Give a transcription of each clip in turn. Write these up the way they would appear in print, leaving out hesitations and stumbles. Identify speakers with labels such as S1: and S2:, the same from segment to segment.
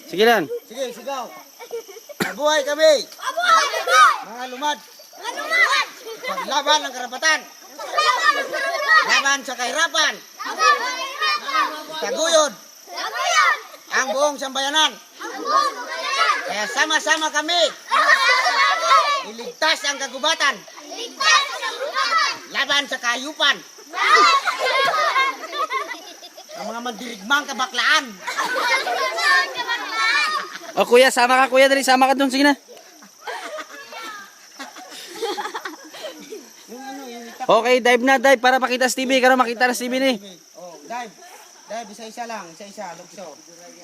S1: Sige lang.
S2: Sige, sigaw. Mabuhay kami.
S3: Mabuhay kami!
S2: Mga lumad.
S3: Mga lumad!
S2: Paglaban ng karapatan.
S3: Paglaban ng karapatan!
S2: Laban sa kahirapan.
S3: Laban sa kahirapan!
S2: Taguyod
S3: Labayan!
S2: ang buong sambayanan.
S3: Ang buong bayan!
S2: Kaya sama-sama kami. Iligtas ang kagubatan.
S3: Ligtas sa kagutan!
S2: Laban sa kayupan.
S3: Laban sa kagutan!
S2: Ang mga mandirigmang kabaklaan.
S1: O kuya, sama ka kuya. Dali, sama ka dun. Sige na. Okay, dive na, dive. Para makita si TV. Karoon makita na si TV ni.
S2: Oh, dive. Dive, isa-isa lang. Isa-isa, lugso.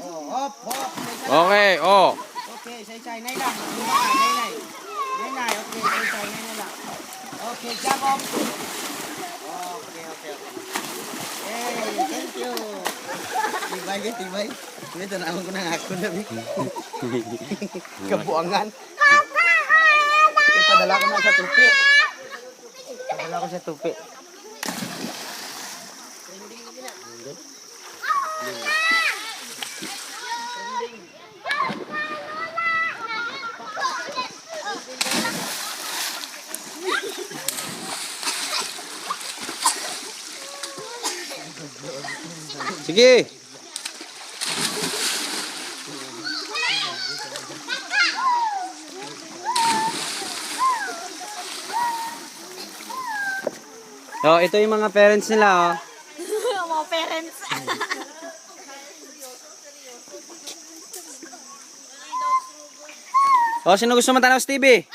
S2: Oh, hop, hop. Isa-isa.
S1: Okay, oh.
S2: Okay, isa-isa. Inay lang. Luma ka, inay. Inay, okay. Isa-isa, inay lang. Okay, jump off. Okay, okay, okay. Hey, thank you. Tibay, tibay. Ini tanawin ko ng ako na. Kabuangan. Ipadala ko na sa tupi. Ipadala ko sa tupi.
S1: Sige. Oh, ito yung mga parents nila, oh.
S3: Mga parents.
S1: Oh, sino gusto matanaw si TV?